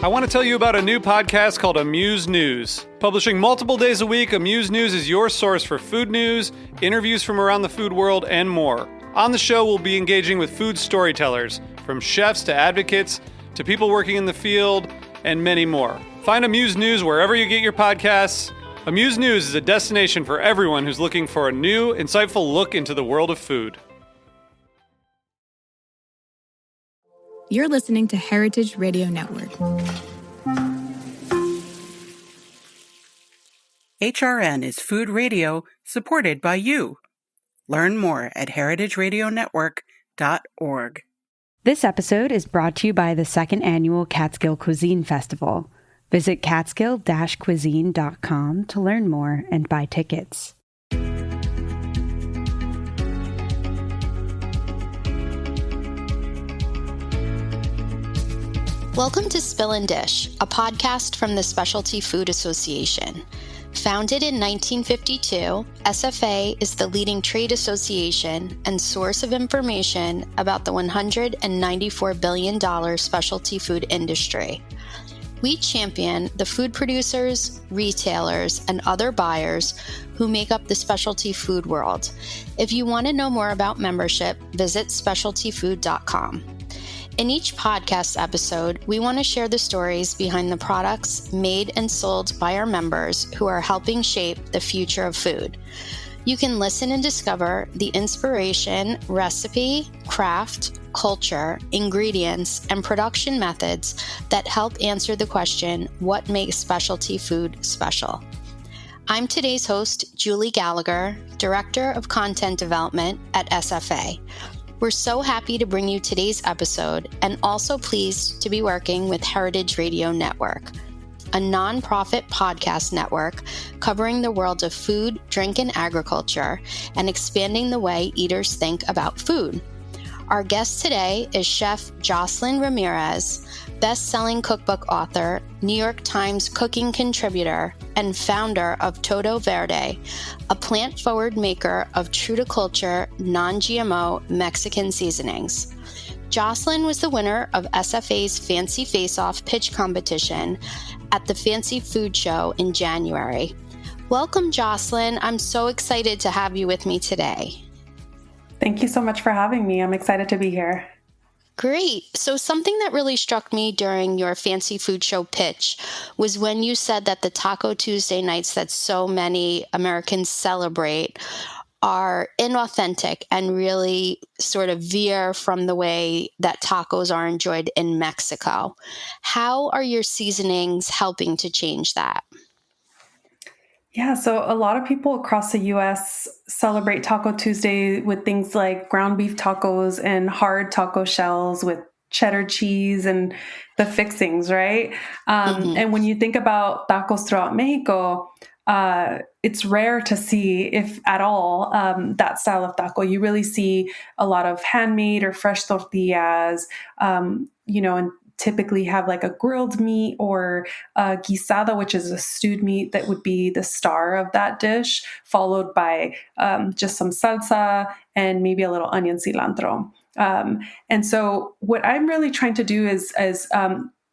I want to tell you about a new podcast called Amuse News. Publishing multiple days a week, Amuse News is your source for food news, interviews from around the food world, and more. On the show, we'll be engaging with food storytellers, from chefs to advocates to people working in the field, and many more. Find Amuse News wherever you get your podcasts. Amuse News is a destination for everyone who's looking for a new, insightful look into the world of food. You're listening to Heritage Radio Network. HRN is food radio supported by you. Learn more at heritageradionetwork.org. This episode is brought to you by the second annual Catskill Cuisine Festival. Visit catskill-cuisine.com to learn more and buy tickets. Welcome to Spill and Dish, a podcast from the Specialty Food Association. Founded in 1952, SFA is the leading trade association and source of information about the $194 billion specialty food industry. We champion the food producers, retailers, and other buyers who make up the specialty food world. If you want to know more about membership, visit specialtyfood.com. In each podcast episode, we want to share the stories behind the products made and sold by our members who are helping shape the future of food. You can listen and discover the inspiration, recipe, craft, culture, ingredients, and production methods that help answer the question, what makes specialty food special? I'm today's host, Julie Gallagher, Director of Content Development at SFA. We're so happy to bring you today's episode and also pleased to be working with Heritage Radio Network, a nonprofit podcast network covering the world of food, drink, and agriculture and expanding the way eaters think about food. Our guest today is Chef Jocelyn Ramirez, best-selling cookbook author, New York Times cooking contributor, and founder of Todo, Verde, a plant-forward maker of true-to-culture, non-GMO Mexican seasonings. Jocelyn was the winner of SFA's Fancy Face-Off pitch competition at the Fancy Food Show in January. Welcome, Jocelyn. I'm so excited to have you with me today. Thank you so much for having me. I'm excited to be here. Great. So something that really struck me during your Fancy Food Show pitch was when you said that the Taco Tuesday nights that so many Americans celebrate are inauthentic and really sort of veer from the way that tacos are enjoyed in Mexico. How are your seasonings helping to change that? Yeah, so a lot of people across the U.S. celebrate Taco Tuesday with things like ground beef tacos and hard taco shells with cheddar cheese and the fixings, right? And when you think about tacos throughout Mexico, it's rare to see, if at all, that style of taco. You really see a lot of handmade or fresh tortillas, and typically have like a grilled meat or a guisada, which is a stewed meat that would be the star of that dish, followed by just some salsa and maybe a little onion cilantro. And so what I'm really trying to do is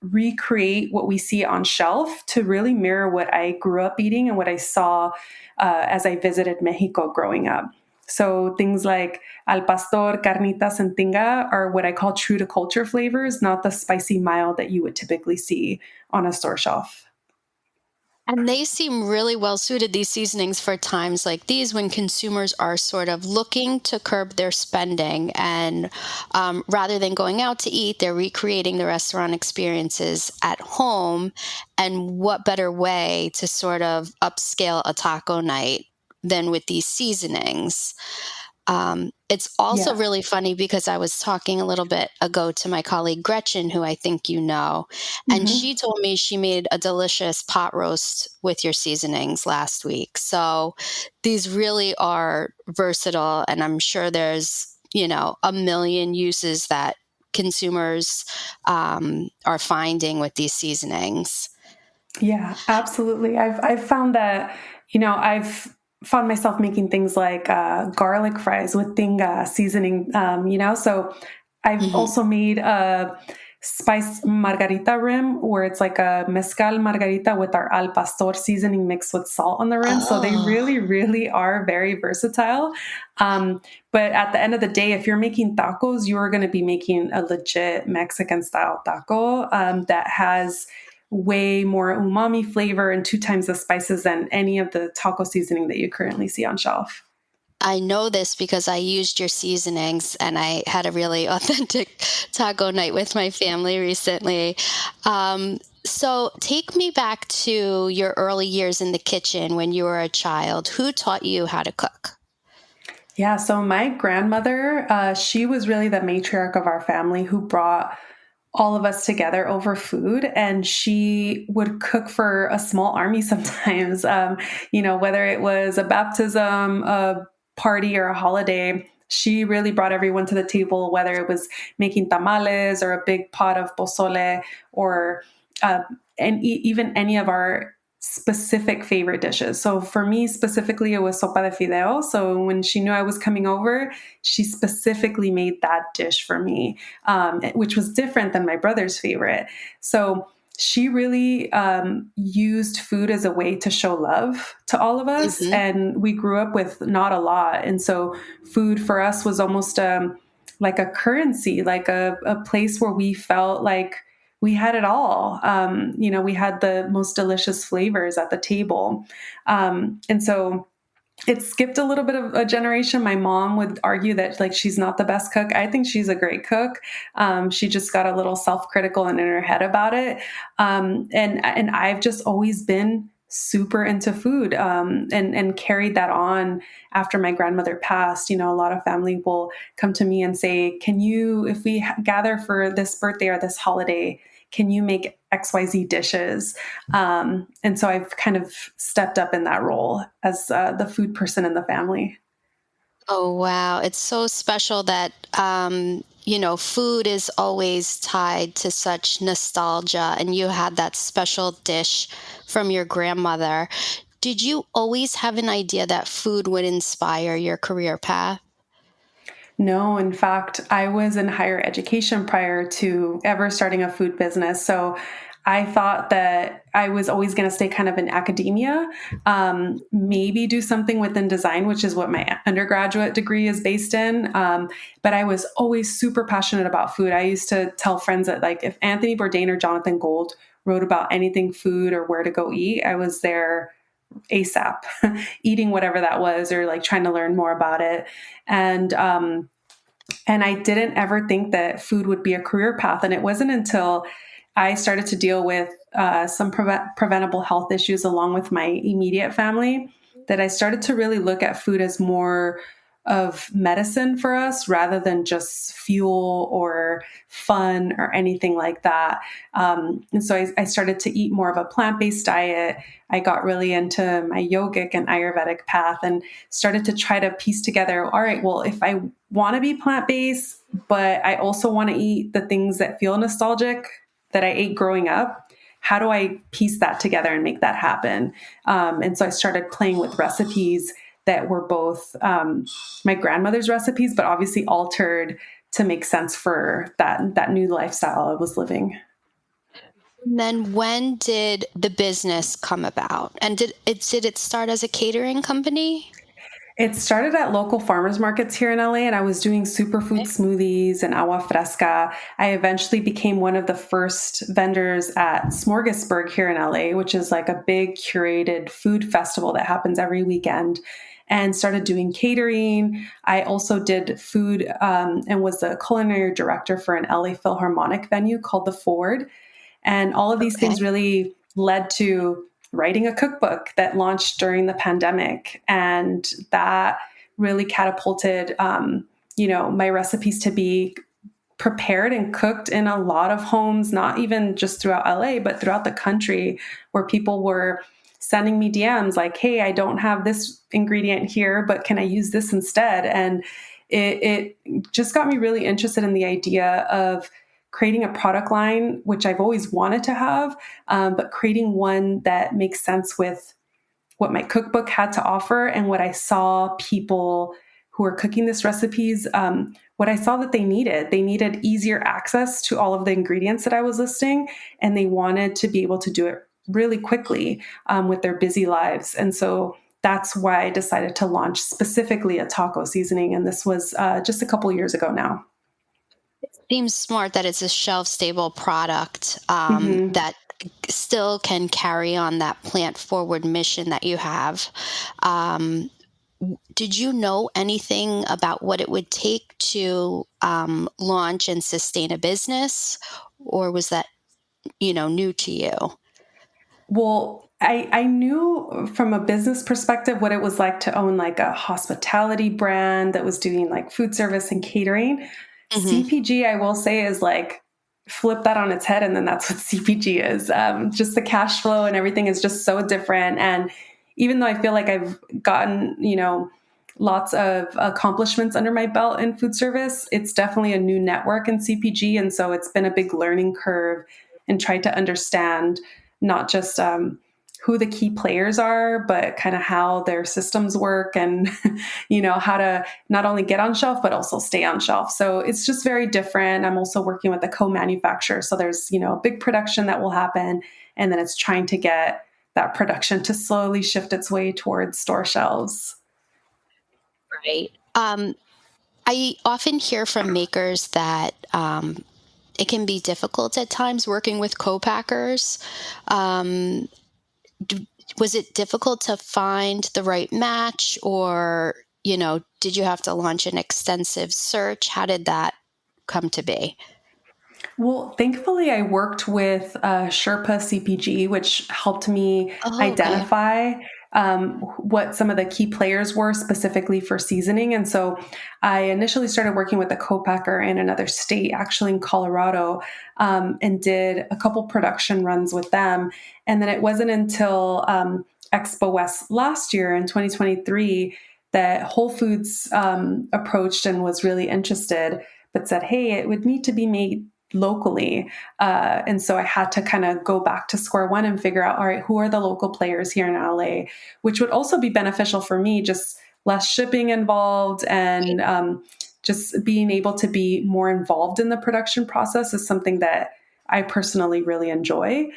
recreate what we see on shelf to really mirror what I grew up eating and what I saw as I visited Mexico growing up. So things like al pastor, carnitas, and tinga are what I call true to culture flavors, not the spicy mild that you would typically see on a store shelf. And they seem really well suited, these seasonings, for times like these when consumers are sort of looking to curb their spending. And rather than going out to eat, they're recreating the restaurant experiences at home. And what better way to sort of upscale a taco night than with these seasonings? It's also really funny because I was talking a little bit ago to my colleague Gretchen, who I think you know, and she told me she made a delicious pot roast with your seasonings last week. So these really are versatile, and I'm sure there's, a million uses that consumers are finding with these seasonings. Yeah, absolutely. I've found that, I've found myself making things like garlic fries with tinga seasoning, so I've also made spice margarita rim, where it's like a mezcal margarita with our al pastor seasoning mixed with salt on the rim. So they really, really are very versatile. But at the end of the day, if you're making tacos, you're going to be making a legit Mexican style taco that has way more umami flavor and 2 times the spices than any of the taco seasoning that you currently see on shelf. I know this because I used your seasonings and I had a really authentic taco night with my family recently. So take me back to your early years in the kitchen when you were a child. Who taught you how to cook? Yeah, so my grandmother, she was really the matriarch of our family who brought all of us together over food, and she would cook for a small army sometimes. Whether it was a baptism, a party, or a holiday, she really brought everyone to the table, whether it was making tamales or a big pot of pozole or even any of our specific favorite dishes. So for me specifically, it was sopa de fideo. So when she knew I was coming over, she specifically made that dish for me, which was different than my brother's favorite. So she really used food as a way to show love to all of us. Mm-hmm. And we grew up with not a lot. And so food for us was almost like a currency, like a place where we felt like we had it all. We had the most delicious flavors at the table. And so it skipped a little bit of a generation. My mom would argue that like she's not the best cook. I think she's a great cook. She just got a little self-critical and in her head about it. And I've just always been super into food and carried that on after my grandmother passed. A lot of family will come to me and say, if we gather for this birthday or this holiday, can you make XYZ dishes? And so I've kind of stepped up in that role as the food person in the family. Oh, wow. It's so special that, food is always tied to such nostalgia, and you had that special dish from your grandmother. Did you always have an idea that food would inspire your career path? No, in fact, I was in higher education prior to ever starting a food business. So I thought that I was always going to stay kind of in academia, maybe do something within design, which is what my undergraduate degree is based in. But I was always super passionate about food. I used to tell friends that like if Anthony Bourdain or Jonathan Gold wrote about anything food or where to go eat, I was there ASAP, eating whatever that was, or like trying to learn more about it. And I didn't ever think that food would be a career path. And it wasn't until I started to deal with some preventable health issues along with my immediate family that I started to really look at food as more of medicine for us rather than just fuel or fun or anything like that. And so I started to eat more of a plant-based diet. I got really into my yogic and Ayurvedic path and started to try to piece together, all right, well, if I want to be plant-based, but I also want to eat the things that feel nostalgic that I ate growing up, how do I piece that together and make that happen? And so I started playing with recipes that were both my grandmother's recipes, but obviously altered to make sense for that new lifestyle I was living. And then when did the business come about? And did it start as a catering company? It started at local farmers markets here in LA, and I was doing superfood smoothies and agua fresca. I eventually became one of the first vendors at Smorgasburg here in LA, which is like a big curated food festival that happens every weekend, and started doing catering. I also did food and was the culinary director for an LA Philharmonic venue called the Ford. And all of these things really led to writing a cookbook that launched during the pandemic. And that really catapulted, my recipes to be prepared and cooked in a lot of homes, not even just throughout LA, but throughout the country, where people were sending me DMs like, hey, I don't have this ingredient here, but can I use this instead? And it just got me really interested in the idea of creating a product line, which I've always wanted to have, but creating one that makes sense with what my cookbook had to offer and what I saw people who were cooking these recipes what I saw that they needed. They needed easier access to all of the ingredients that I was listing, and they wanted to be able to do it really quickly with their busy lives. And so that's why I decided to launch specifically a taco seasoning. And this was just a couple years ago now. Seems smart that it's a shelf-stable product that still can carry on that plant-forward mission that you have. Did you know anything about what it would take to launch and sustain a business, or was that, new to you? Well, I knew from a business perspective what it was like to own like a hospitality brand that was doing like food service and catering. CPG, I will say, is like flip that on its head, and then that's what CPG is. Just the cash flow and everything is just so different. And even though I feel like I've gotten, lots of accomplishments under my belt in food service, it's definitely a new network in CPG. And so it's been a big learning curve and tried to understand not just who the key players are, but kind of how their systems work and, how to not only get on shelf, but also stay on shelf. So it's just very different. I'm also working with a co-manufacturer. So there's, big production that will happen. And then it's trying to get that production to slowly shift its way towards store shelves. Right. I often hear from makers that it can be difficult at times working with co-packers. Was it difficult to find the right match, or, did you have to launch an extensive search? How did that come to be? Well, thankfully, I worked with Sherpa CPG, which helped me Oh, okay. identify what some of the key players were specifically for seasoning. And so I initially started working with a co-packer in another state, actually in Colorado, and did a couple production runs with them. And then it wasn't until Expo West last year in 2023 that Whole Foods approached and was really interested, but said, hey, it would need to be made locally. And so I had to kind of go back to square one and figure out, all right, who are the local players here in LA, which would also be beneficial for me, just less shipping involved, and just being able to be more involved in the production process is something that I personally really enjoy.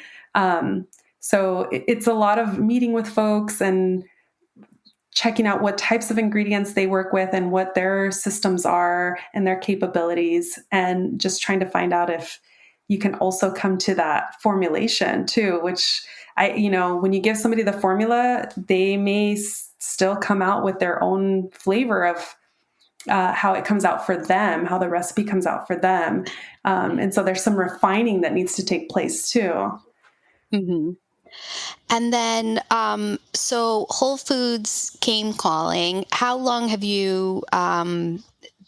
So it's a lot of meeting with folks and checking out what types of ingredients they work with and what their systems are and their capabilities, and just trying to find out if you can also come to that formulation too, which when you give somebody the formula, they may still come out with their own flavor of how it comes out for them, how the recipe comes out for them. And so there's some refining that needs to take place too. Mm-hmm. And then, so Whole Foods came calling. How long have you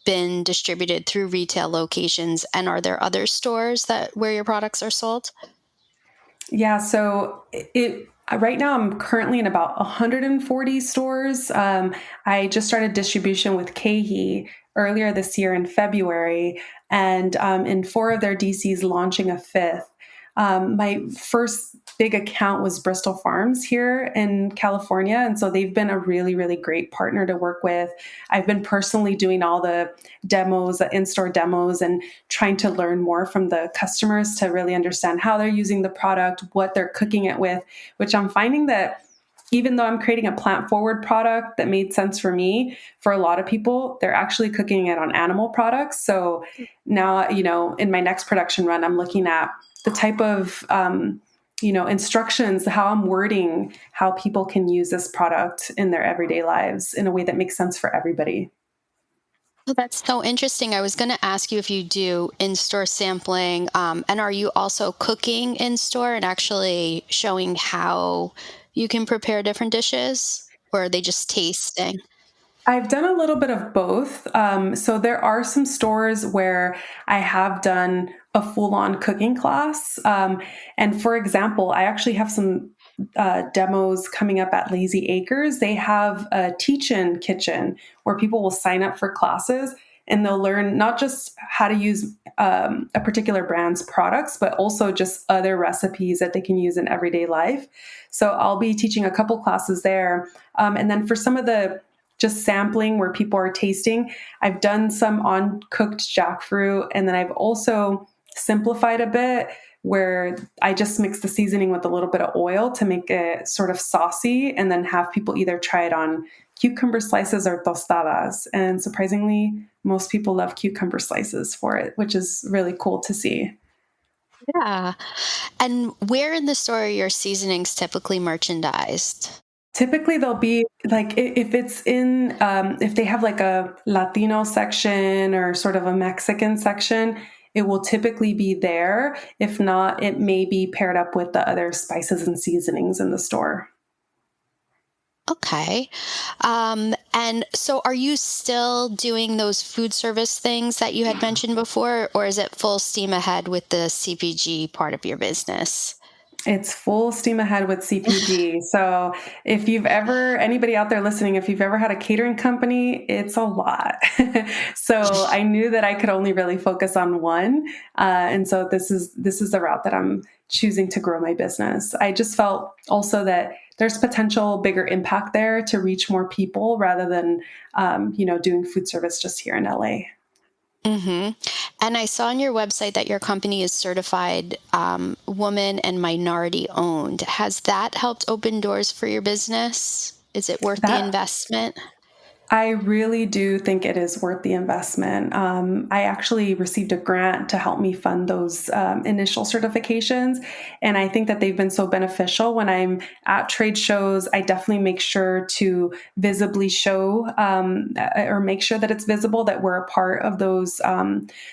been distributed through retail locations, and are there other stores where your products are sold? Yeah, so right now I'm currently in about 140 stores. I just started distribution with KeHE earlier this year in February, and in 4 of their DCs, launching a 5th. My first big account was Bristol Farms here in California. And so they've been a really, really great partner to work with. I've been personally doing all the demos, the in-store demos, and trying to learn more from the customers to really understand how they're using the product, what they're cooking it with, which I'm finding that even though I'm creating a plant-forward product that made sense for me, for a lot of people, they're actually cooking it on animal products. So now, in my next production run, I'm looking at the type of, instructions, how I'm wording, how people can use this product in their everyday lives in a way that makes sense for everybody. Oh, that's so interesting. I was going to ask you if you do in-store sampling, and are you also cooking in-store and actually showing how you can prepare different dishes, or are they just tasting? I've done a little bit of both. So there are some stores where I have done a full-on cooking class. And for example, I actually have some demos coming up at Lazy Acres. They have a teach-in kitchen where people will sign up for classes, and they'll learn not just how to use a particular brand's products, but also just other recipes that they can use in everyday life. So I'll be teaching a couple classes there. And then for some of the just sampling where people are tasting. I've done some on cooked jackfruit, and then I've also simplified a bit where I just mix the seasoning with a little bit of oil to make it sort of saucy, and then have people either try it on cucumber slices or tostadas. And surprisingly, most people love cucumber slices for it, which is really cool to see. Yeah. And where in the store are your seasonings typically merchandised? Typically, they'll be like if it's in if they have like a Latino section or sort of a Mexican section, it will typically be there. If not, it may be paired up with the other spices and seasonings in the store. Okay. And so are you still doing those food service things that you had mentioned before, or is it full steam ahead with the CPG part of your business? It's full steam ahead with CPG. So if you've ever, anybody out there listening, if you've ever had a catering company, it's a lot. So I knew that I could only really focus on one. And so this is the route that I'm choosing to grow my business. I just felt also that there's potential bigger impact there to reach more people rather than, doing food service just here in LA. Mm-hmm. And I saw on your website that your company is certified woman and minority owned. Has that helped open doors for your business? Is it worth the That investment? I really do think it is worth the investment. I actually received a grant to help me fund those initial certifications. And I think that they've been so beneficial. When I'm at trade shows, I definitely make sure to visibly show or make sure that it's visible that we're a part of those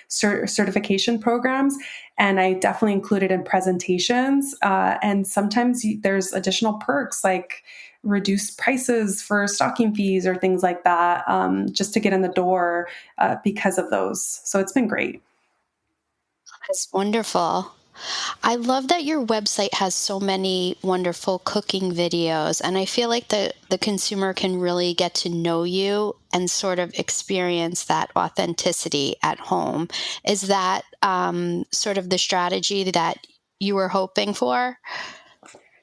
certification programs. And I definitely include it in presentations. And sometimes there's additional perks like reduced prices for stocking fees or things like that, just to get in the door because of those. So it's been great. That's wonderful. I love that your website has so many wonderful cooking videos, and I feel like the consumer can really get to know you and sort of experience that authenticity at home. Is that sort of the strategy that you were hoping for?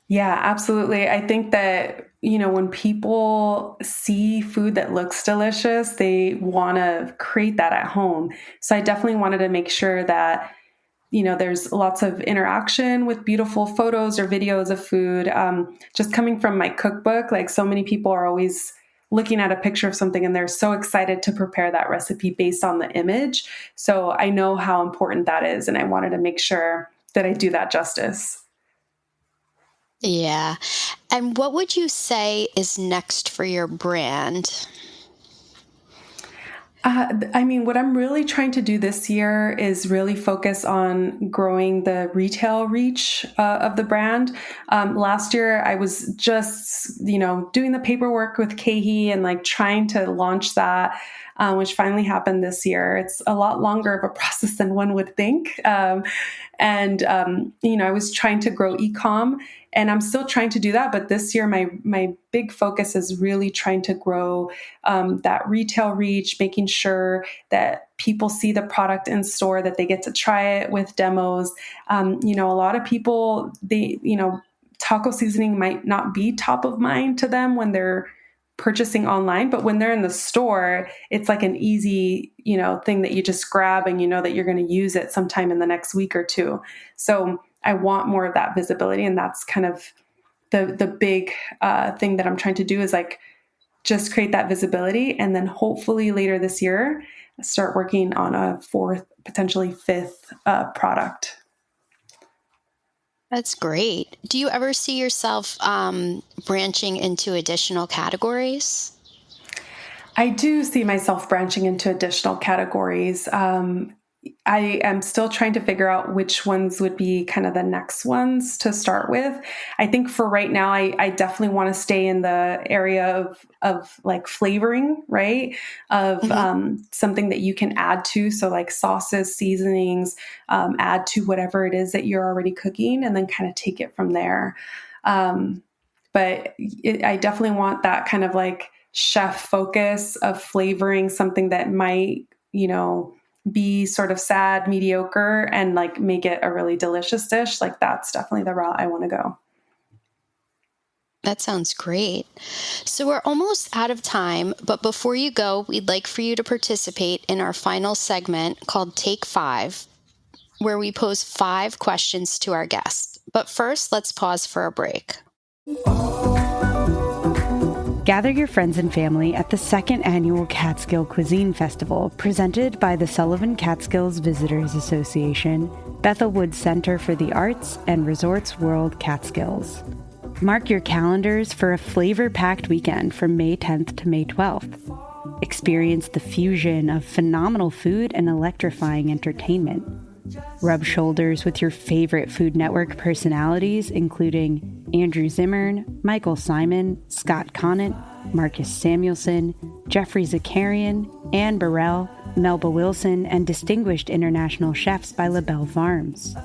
Yeah, absolutely. I think that, when people see food that looks delicious, they want to create that at home. So I definitely wanted to make sure that there's lots of interaction with beautiful photos or videos of food. Just coming from my cookbook, like so many people are always looking at a picture of something and they're so excited to prepare that recipe based on the image. So I know how important that is. And I wanted to make sure that I do that justice. Yeah. And what would you say is next for your brand? What I'm really trying to do this year is really focus on growing the retail reach of the brand. Last year, I was just, doing the paperwork with KeHE and like trying to launch that, which finally happened this year. It's a lot longer of a process than one would think. I was trying to grow e-com, and I'm still trying to do that. But this year, my big focus is really trying to grow that retail reach, making sure that people see the product in store, that they get to try it with demos. A lot of people, taco seasoning might not be top of mind to them when they're purchasing online, but when they're in the store, it's like an easy, thing that you just grab and you know that you're going to use it sometime in the next week or two. So I want more of that visibility, and that's kind of the big thing that I'm trying to do is like just create that visibility, and then hopefully later this year start working on a fourth, potentially fifth product. That's great. Do you ever see yourself branching into additional categories? I do see myself branching into additional categories. I am still trying to figure out which ones would be kind of the next ones to start with. I think for right now, I definitely want to stay in the area of like flavoring, right? Of Hmm. something that you can add to. So like sauces, seasonings, add to whatever it is that you're already cooking and then kind of take it from there. I definitely want that kind of like chef focus of flavoring something that might, be sort of sad, mediocre, and like make it a really delicious dish. Like that's definitely the route I want to go. That sounds great. So we're almost out of time, but before you go, we'd like for you to participate in our final segment called Take 5, where we pose 5 questions to our guests. But first, let's pause for a break. Gather your friends and family at the second annual Catskill Cuisine Festival, presented by the Sullivan Catskills Visitors Association, Bethel Woods Center for the Arts, and Resorts World Catskills. Mark your calendars for a flavor-packed weekend from May 10th to May 12th. Experience the fusion of phenomenal food and electrifying entertainment. Rub shoulders with your favorite Food Network personalities, including Andrew Zimmern, Michael Simon, Scott Conant, Marcus Samuelson, Jeffrey Zakarian, Anne Burrell, Melba Wilson, and distinguished international chefs by LaBelle Farms.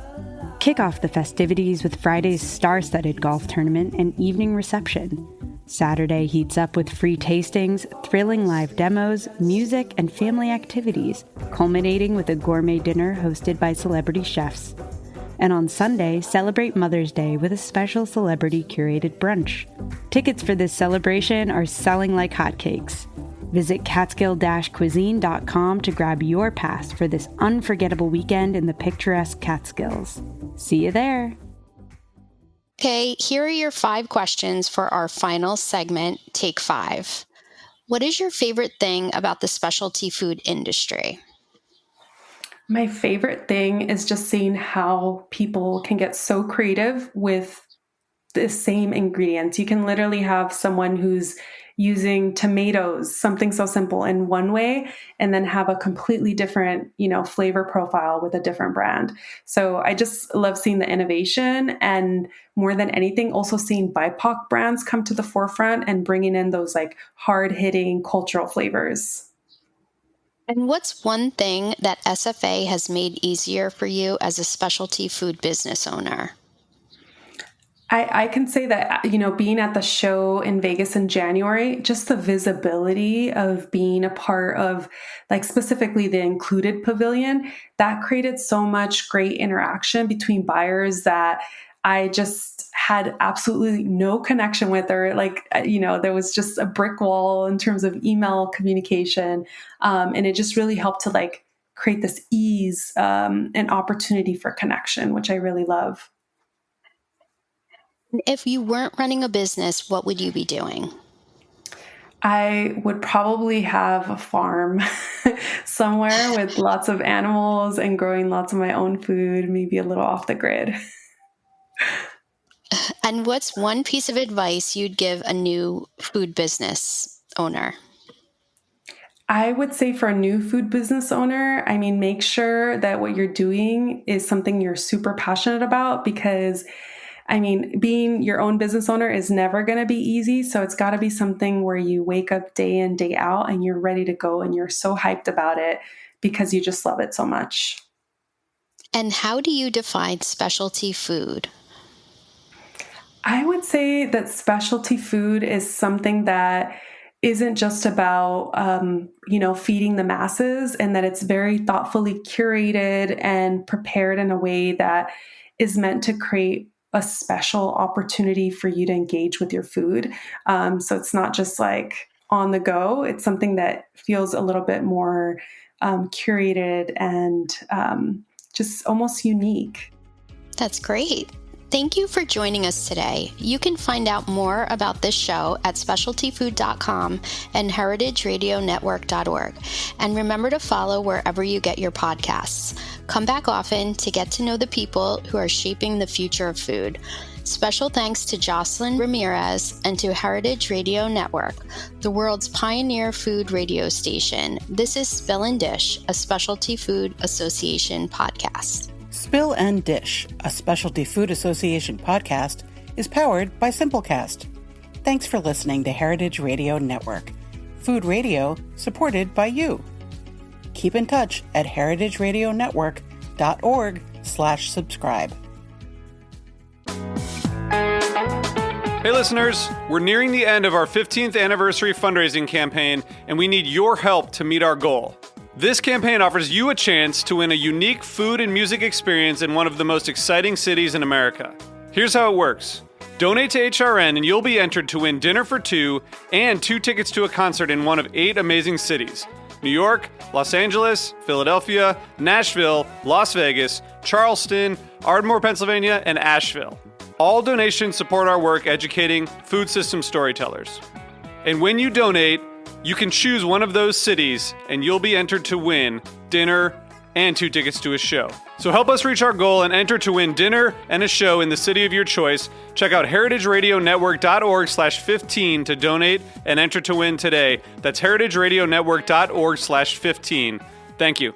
Kick off the festivities with Friday's star-studded golf tournament and evening reception. Saturday heats up with free tastings, thrilling live demos, music, and family activities, culminating with a gourmet dinner hosted by celebrity chefs. And on Sunday, celebrate Mother's Day with a special celebrity-curated brunch. Tickets for this celebration are selling like hotcakes. Visit catskill-cuisine.com to grab your pass for this unforgettable weekend in the picturesque Catskills. See you there! Okay, here are your 5 questions for our final segment, Take 5. What is your favorite thing about the specialty food industry? My favorite thing is just seeing how people can get so creative with the same ingredients. You can literally have someone who's using tomatoes, something so simple, in one way, and then have a completely different, flavor profile with a different brand. So I just love seeing the innovation, and more than anything, also seeing BIPOC brands come to the forefront and bringing in those like hard-hitting cultural flavors. And what's one thing that SFA has made easier for you as a specialty food business owner? I can say that, being at the show in Vegas in January, just the visibility of being a part of, like, specifically the included pavilion, that created so much great interaction between buyers that I just had absolutely no connection with, or there was just a brick wall in terms of email communication. And it just really helped to create this ease and opportunity for connection, which I really love. If you weren't running a business, what would you be doing? I would probably have a farm somewhere with lots of animals and growing lots of my own food, maybe a little off the grid. And what's one piece of advice you'd give a new food business owner? I would say for a new food business owner, make sure that what you're doing is something you're super passionate about, because being your own business owner is never going to be easy. So it's got to be something where you wake up day in, day out, and you're ready to go and you're so hyped about it because you just love it so much. And how do you define specialty food? I would say that specialty food is something that isn't just about, feeding the masses, and that it's very thoughtfully curated and prepared in a way that is meant to create a special opportunity for you to engage with your food. So it's not just like on the go. It's something that feels a little bit more curated and just almost unique. That's great. Thank you for joining us today. You can find out more about this show at specialtyfood.com and heritageradionetwork.org. And remember to follow wherever you get your podcasts. Come back often to get to know the people who are shaping the future of food. Special thanks to Jocelyn Ramirez and to Heritage Radio Network, the world's pioneer food radio station. This is Spill and Dish, a Specialty Food Association podcast. Spill and Dish, a Specialty Food Association podcast, is powered by Simplecast. Thanks for listening to Heritage Radio Network, food radio supported by you. Keep in touch at heritageradionetwork.org/subscribe. Hey listeners, we're nearing the end of our 15th anniversary fundraising campaign, and we need your help to meet our goal. This campaign offers you a chance to win a unique food and music experience in one of the most exciting cities in America. Here's how it works. Donate to HRN and you'll be entered to win dinner for two and 2 tickets to a concert in one of 8 amazing cities: New York, Los Angeles, Philadelphia, Nashville, Las Vegas, Charleston, Ardmore, Pennsylvania, and Asheville. All donations support our work educating food system storytellers. And when you donate, you can choose one of those cities and you'll be entered to win dinner and 2 tickets to a show. So help us reach our goal and enter to win dinner and a show in the city of your choice. Check out heritageradionetwork.org/15 to donate and enter to win today. That's heritageradionetwork.org/15. Thank you.